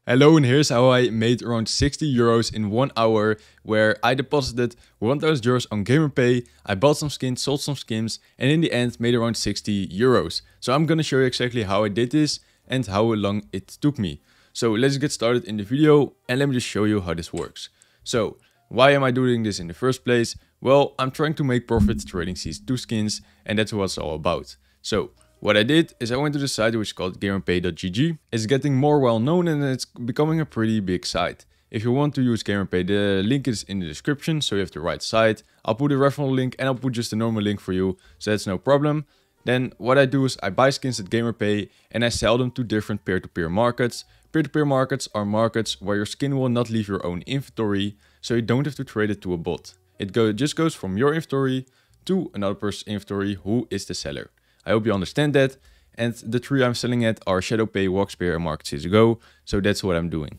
Hello, and here's how I made around 60 euros in 1 hour, where I deposited 1000 euros on Gamerpay, I bought some skins, sold some skins, and in the end made around 60 euros. So I'm gonna show you exactly how I did this and how long it took me. So let's get started in the video and let me just show you how this works. So why am I doing this in the first place? Well, I'm trying to make profit trading CS2 skins, and that's what it's all about. So what I did is I went to the site which is called gamerpay.gg. It's getting more well known and it's becoming a pretty big site. If you want to use Gamerpay, the link is in the description, so you have the right site. I'll put a referral link and I'll put just a normal link for you, so that's no problem. Then what I do is I buy skins at Gamerpay and I sell them to different peer-to-peer markets. Peer-to-peer markets are markets where your skin will not leave your own inventory, so you don't have to trade it to a bot. It just goes from your inventory to another person's inventory who is the seller. I hope you understand that. And the three I'm selling at are Shadowpay, Waxpeer, and Market CS2. So that's what I'm doing.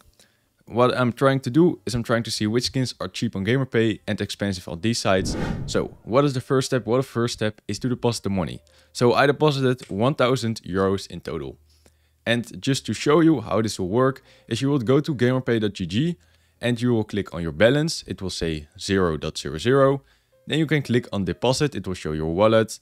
What I'm trying to do is I'm trying to see which skins are cheap on Gamerpay and expensive on these sites. So what is the first step? Well, the first step is to deposit the money. So I deposited 1000 euros in total. And just to show you how this will work is you will go to gamerpay.gg and you will click on your balance. It will say 0.00. Then you can click on deposit. It will show your wallet.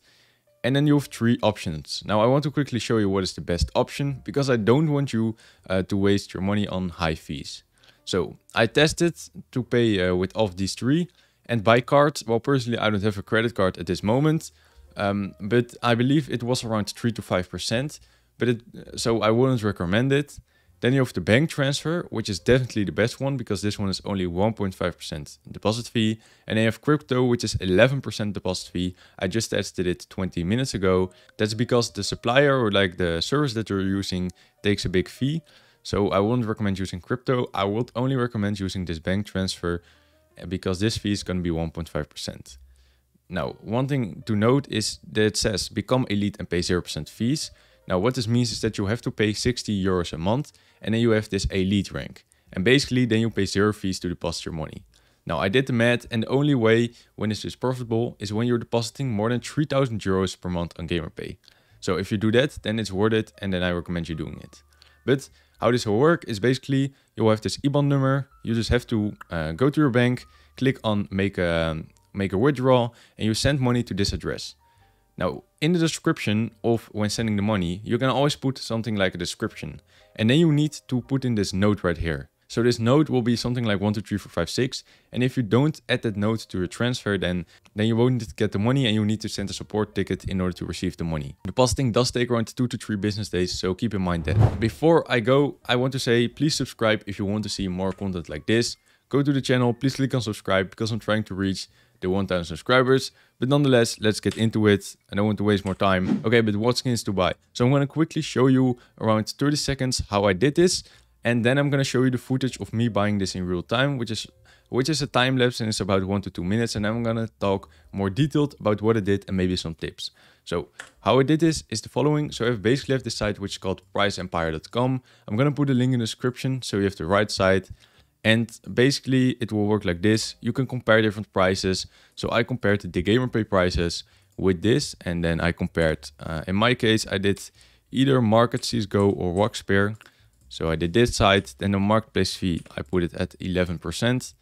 And then you have three options. Now I want to quickly show you what is the best option because I don't want you to waste your money on high fees. So I tested to pay with all of these three, and by card, well, personally I don't have a credit card at this moment, but I believe it was around 3 to 5%, so I wouldn't recommend it. Then you have the bank transfer, which is definitely the best one because this one is only 1.5% deposit fee. And then you have crypto, which is 11% deposit fee. I just tested it 20 minutes ago. That's because the supplier or like the service that you're using takes a big fee. So I wouldn't recommend using crypto. I would only recommend using this bank transfer because this fee is going to be 1.5%. Now, one thing to note is that it says become elite and pay 0% fees. Now what this means is that you have to pay 60 euros a month and then you have this elite rank. And basically then you pay 0 fees to deposit your money. Now I did the math, and the only way when this is profitable is when you're depositing more than 3000 euros per month on Gamerpay. So if you do that, then it's worth it, and then I recommend you doing it. But how this will work is basically you'll have this IBAN number. You just have to go to your bank, click on make a withdrawal, and you send money to this address. Now, in the description of when sending the money, you can always put something like a description. And then you need to put in this note right here. So this note will be something like 1, 2, 3, 4, 5, 6. And if you don't add that note to your transfer, then you won't get the money and you need to send a support ticket in order to receive the money. Depositing does take around 2 to 3 business days, so keep in mind that. Before I go, I want to say please subscribe if you want to see more content like this. Go to the channel, please click on subscribe because I'm trying to reach the 1000 subscribers. But nonetheless, let's get into it. I don't want to waste more time. Okay, but what skins to buy? So I'm going to quickly show you around 30 seconds how I did this. And then I'm going to show you the footage of me buying this in real time, which is a time lapse and it's about 1 to 2 minutes. And I'm going to talk more detailed about what I did and maybe some tips. So how I did this is the following. So I basically have this site which is called priceempire.com. I'm going to put a link in the description so you have the right site. And basically it will work like this. You can compare different prices. So I compared the Gamerpay prices with this, and then I compared, in my case, I did either Market CS2 or Waxpeer. So I did this side, then the marketplace fee, I put it at 11%.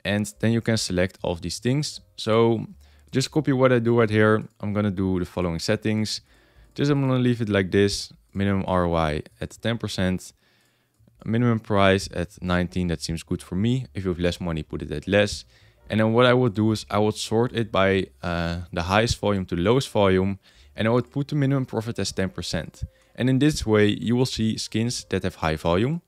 And then you can select all of these things. So just copy what I do right here. I'm going to do the following settings. I'm going to leave it like this. Minimum ROI at 10%. Minimum price at 19, that seems good for me. If you have less money, put it at less. And then what I would do is I would sort it by the highest volume to the lowest volume, and I would put the minimum profit as 10%. And in this way, you will see skins that have high volume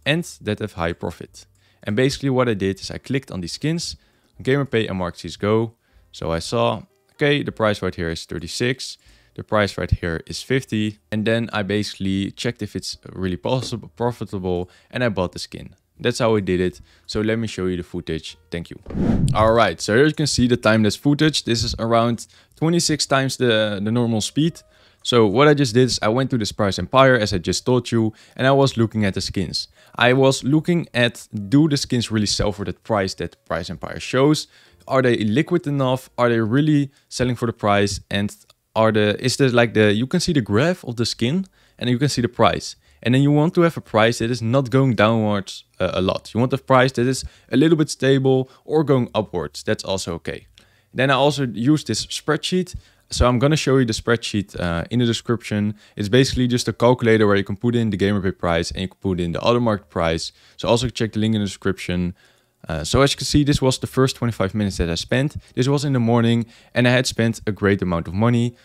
and that have high profit. And basically what I did is I clicked on these skins, Gamerpay and Market CS2. So I saw, okay, the price right here is 36. The price right here is 50. And then I basically checked if it's really profitable, and I bought the skin. That's how I did it. So let me show you the footage. Thank you. All right, so here you can see the time-lapse footage. This is around 26 times the normal speed. So what I just did is I went to this Price Empire, as I just told you, and I was looking at the skins. I was looking at, do the skins really sell for that price that Price Empire shows? Are they liquid enough? Are they really selling for the price? And you can see the graph of the skin and you can see the price. And then you want to have a price that is not going downwards a lot. You want a price that is a little bit stable or going upwards. That's also okay. Then I also use this spreadsheet. So I'm going to show you the spreadsheet in the description. It's basically just a calculator where you can put in the Gamerpay price and you can put in the other market price. So also check the link in the description. So as you can see, this was the first 25 minutes that I spent. This was in the morning and I had spent a great amount of money.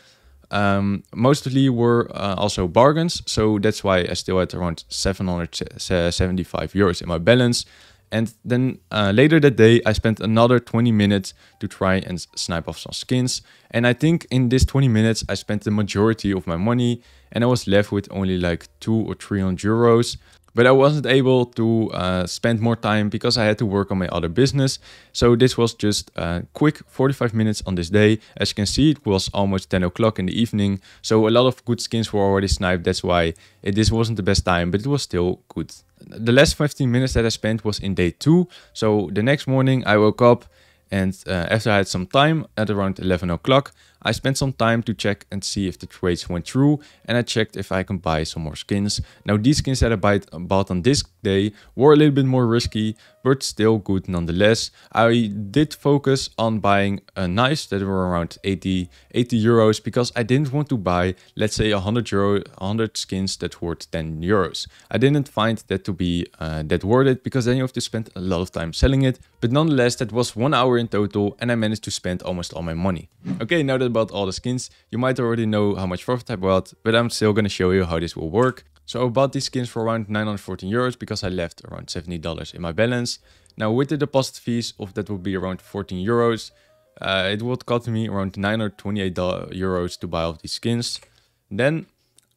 Mostly were also bargains. So that's why I still had around 775 euros in my balance. And then later that day, I spent another 20 minutes to try and snipe off some skins. And I think in this 20 minutes, I spent the majority of my money and I was left with only like 200 or 300 euros. But I wasn't able to spend more time because I had to work on my other business. So this was just a quick 45 minutes on this day. As you can see, it was almost 10 o'clock in the evening. So a lot of good skins were already sniped. That's why this wasn't the best time, but it was still good. The last 15 minutes that I spent was in day 2. So the next morning I woke up and after I had some time at around 11 o'clock, I spent some time to check and see if the trades went through, and I checked if I can buy some more skins. Now these skins that I bought on this day were a little bit more risky, but still good nonetheless. I did focus on buying a knives that were around 80 euros because I didn't want to buy, let's say 100 skins that were 10 euros. I didn't find that to be that worth it because then you have to spend a lot of time selling it. But nonetheless, that was 1 hour in total and I managed to spend almost all my money. Okay, now that I bought all the skins, you might already know how much profit I bought, but I'm still going to show you how this will work. So I bought these skins for around 914 euros because I left around $70 in my balance. Now with the deposit fees of that would be around 14 euros, it would cost me around 928 euros to buy all these skins. Then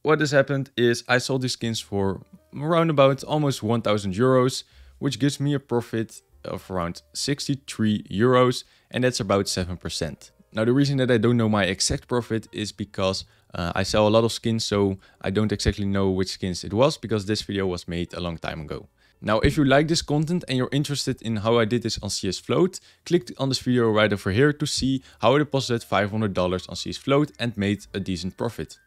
what has happened is I sold these skins for around about almost 1000 euros, which gives me a profit of around 63 euros, and that's about 7%. Now the reason that I don't know my exact profit is because I sell a lot of skins, so I don't exactly know which skins it was because this video was made a long time ago. Now if you like this content and you're interested in how I did this on CS Float, click on this video right over here to see how I deposited $500 on CS Float and made a decent profit.